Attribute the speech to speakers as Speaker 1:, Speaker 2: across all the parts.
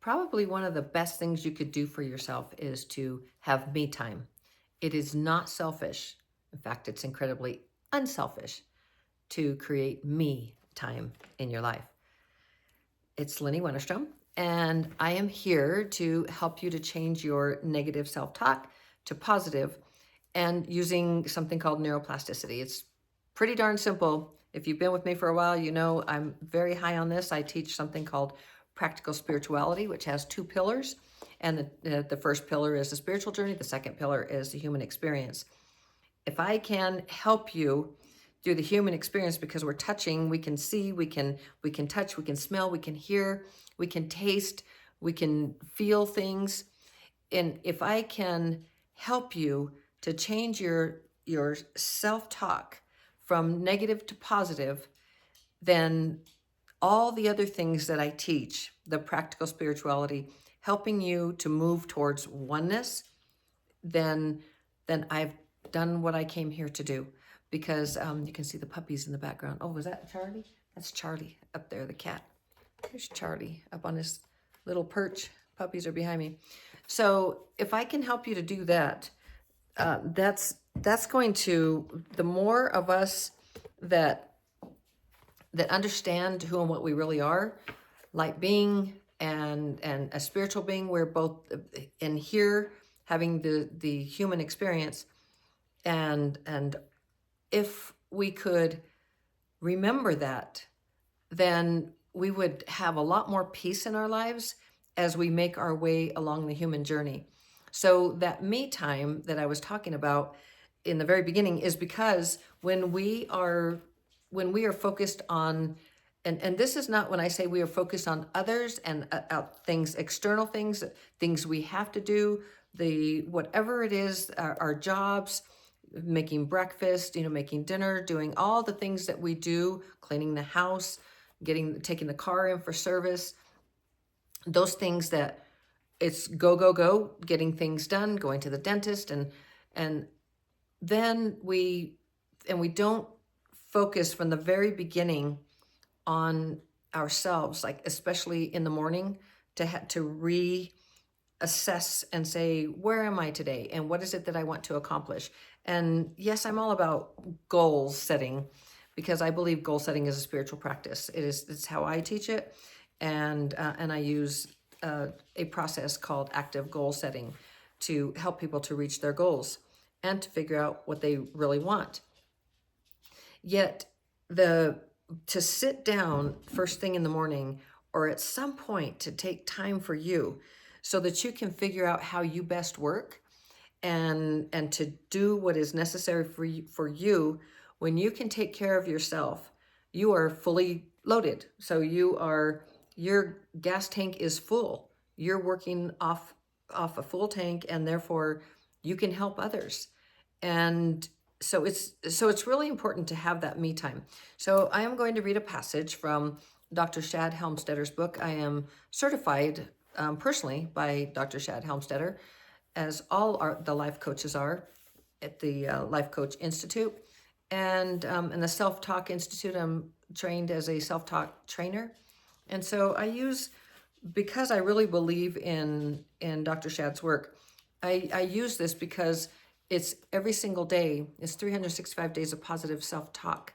Speaker 1: Probably one of the best things you could do for yourself is to have me time. It is not selfish. In fact, it's incredibly unselfish to create me time in your life. It's Lynnie Wennerstrom, and I am here to help you to change your negative self-talk to positive and using something called neuroplasticity. It's pretty darn simple. If you've been with me for a while, you know I'm very high on this. I teach something called practical spirituality, which has two pillars. And the first pillar is the spiritual journey. The second pillar is the human experience. If I can help you through the human experience, because we're touching, we can see, we can touch, we can smell, we can hear, we can taste, we can feel things. And if I can help you to change your self-talk from negative to positive, then all the other things that I teach, the practical spirituality, helping you to move towards oneness, then I've done what I came here to do. Because you can see the puppies in the background. Oh, was that Charlie? That's Charlie up there, the cat. There's Charlie up on his little perch. Puppies are behind me. So if I can help you to do that, that's going to, the more of us that understand who and what we really are, light being and a spiritual being, we're both in here having the human experience, and if we could remember that, then we would have a lot more peace in our lives as we make our way along the human journey. So that me time that I was talking about in the very beginning is because when we are focused on, and this is not when I say we are focused on others and things, external things, things we have to do, whatever it is, our jobs, making breakfast, making dinner, doing all the things that we do, cleaning the house, taking the car in for service, those things that it's go, go, go, getting things done, going to the dentist, and then we don't focus from the very beginning on ourselves, like especially in the morning, to reassess and say, where am I today? And what is it that I want to accomplish? And yes, I'm all about goal setting, because I believe goal setting is a spiritual practice. It's how I teach it. And I use a process called active goal setting to help people to reach their goals and to figure out what they really want. Yet to sit down first thing in the morning or at some point to take time for you so that you can figure out how you best work and to do what is necessary for you. When you can take care of yourself, you are fully loaded. So your gas tank is full. You're working off a full tank, and therefore you can help others. And so it's really important to have that me time. So I am going to read a passage from Dr. Shad Helmstetter's book. I am certified personally by Dr. Shad Helmstetter, as all the life coaches are at the Life Coach Institute. And in the Self-Talk Institute, I'm trained as a self-talk trainer. And so because I really believe in Dr. Shad's work, I use this because it's every single day. It's 365 days of positive self-talk.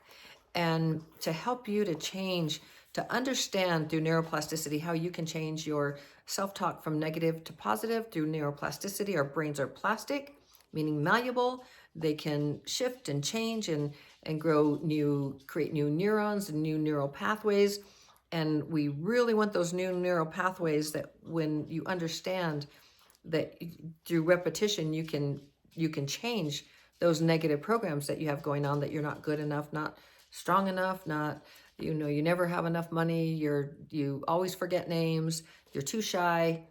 Speaker 1: And to help you to change, to understand through neuroplasticity how you can change your self-talk from negative to positive through neuroplasticity. Our brains are plastic, meaning malleable. They can shift and change and create new neurons and new neural pathways. And we really want those new neural pathways that when you understand that through repetition, you can change those negative programs that you have going on, that you're not good enough, not strong enough, not, you never have enough money, you always forget names, you're too shy,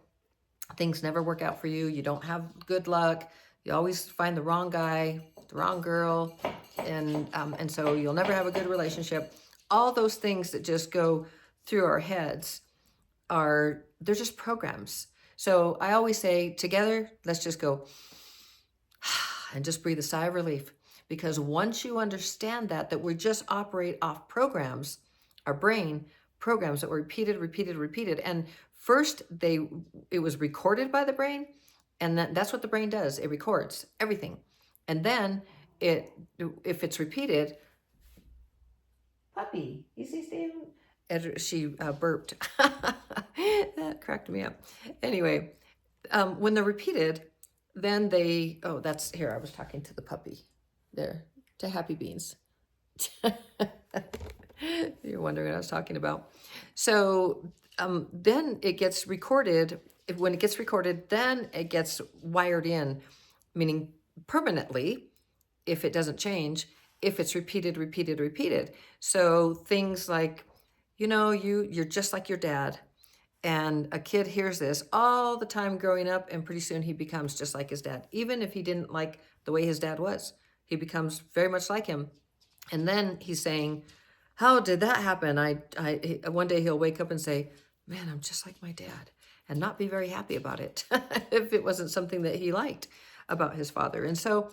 Speaker 1: things never work out for you, you don't have good luck, you always find the wrong guy, the wrong girl, and so you'll never have a good relationship. All those things that just go through our heads they're just programs. So I always say, together, let's just go and just breathe a sigh of relief. Because once you understand that we just operate off programs, our brain programs that were repeated. And first it was recorded by the brain, and that's what the brain does. It records everything. And then if it's repeated, puppy, you see, Steve? She burped. That cracked me up. Anyway, when they're repeated, then that's here. I was talking to the puppy there, to Happy Beans. You're wondering what I was talking about. So then it gets recorded. When it gets recorded, then it gets wired in, meaning permanently, if it doesn't change, if it's repeated. So things like, you're just like your dad. And a kid hears this all the time growing up, and pretty soon he becomes just like his dad. Even if he didn't like the way his dad was, he becomes very much like him. And then he's saying, how did that happen? One day he'll wake up and say, man, I'm just like my dad, and not be very happy about it if it wasn't something that he liked about his father. And so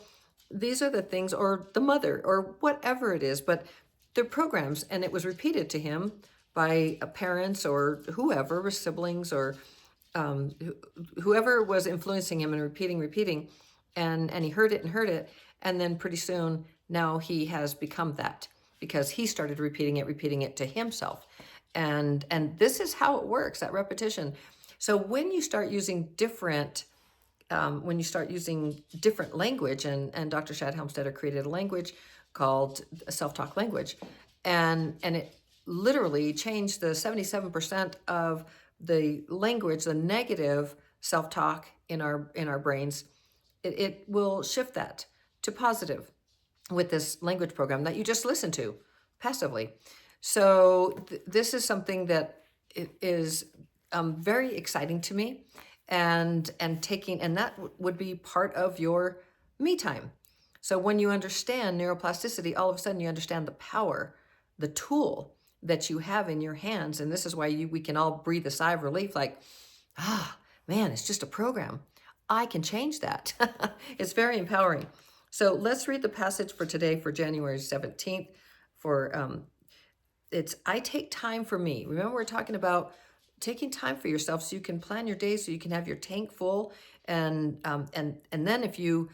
Speaker 1: these are the things, or the mother, or whatever it is, but they're programs, and it was repeated to him by parents or whoever, siblings, or whoever was influencing him, and repeating, and he heard it, and then pretty soon now he has become that, because he started repeating it to himself. And this is how it works, that repetition. So when you start using different language, and Dr. Shad Helmstetter created a language called self-talk language, and it literally changed the 77% of the language, the negative self-talk in our brains. It will shift that to positive with this language program that you just listen to passively. So this is something that is very exciting to me, and that would be part of your me time. So when you understand neuroplasticity, all of a sudden you understand the power, the tool that you have in your hands. And this is why we can all breathe a sigh of relief, like, man, it's just a program. I can change that. It's very empowering. So let's read the passage for today, for January 17th. It's, I take time for me. Remember, we're talking about taking time for yourself so you can plan your day, so you can have your tank full. And then if you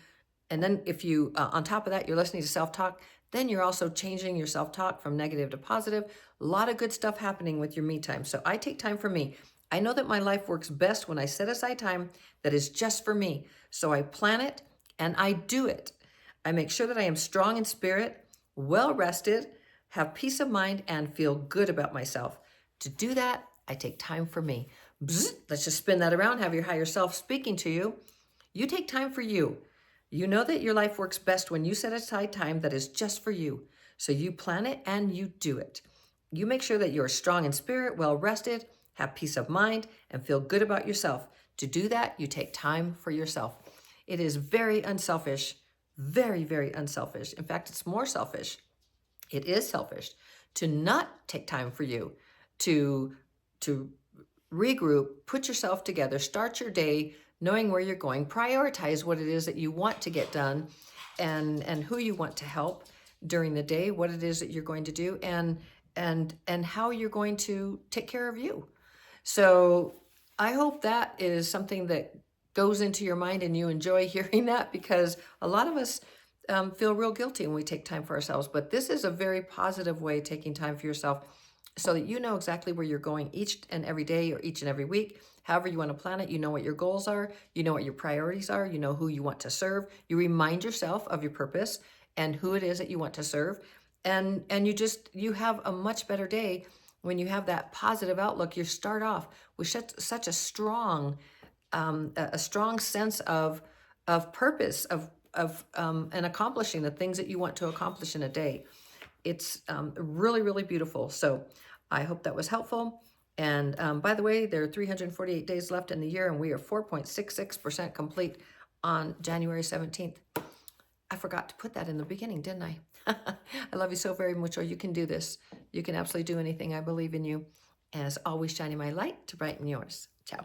Speaker 1: on top of that, you're listening to self-talk, then you're also changing your self-talk from negative to positive. A lot of good stuff happening with your me time. So I take time for me. I know that my life works best when I set aside time that is just for me. So I plan it and I do it. I make sure that I am strong in spirit, well rested, have peace of mind, and feel good about myself. To do that, I take time for me. Bzz, let's just spin that around. Have your higher self speaking to you. You take time for you. You know that your life works best when you set aside time that is just for you. So you plan it and you do it. You make sure that you're strong in spirit, well rested, have peace of mind, and feel good about yourself. To do that, you take time for yourself. It is very unselfish, very, very unselfish. In fact, it's more selfish. It is selfish to not take time for you, to regroup, put yourself together, start your day knowing where you're going, prioritize what it is that you want to get done, and who you want to help during the day, what it is that you're going to do, and how you're going to take care of you. So I hope that is something that goes into your mind and you enjoy hearing that, because a lot of us feel real guilty when we take time for ourselves. But this is a very positive way, taking time for yourself, so that you know exactly where you're going each and every day, or each and every week. However you want to plan it, you know what your goals are, you know what your priorities are, you know who you want to serve. You remind yourself of your purpose and who it is that you want to serve. And you have a much better day when you have that positive outlook. You start off with such a strong sense of purpose, of and accomplishing the things that you want to accomplish in a day. It's really, really beautiful. So I hope that was helpful. And by the way, there are 348 days left in the year, and we are 4.66% complete on January 17th. I forgot to put that in the beginning, didn't I? I love you so very much. Or you can do this. You can absolutely do anything. I believe in you. And as always, shining my light to brighten yours. Ciao.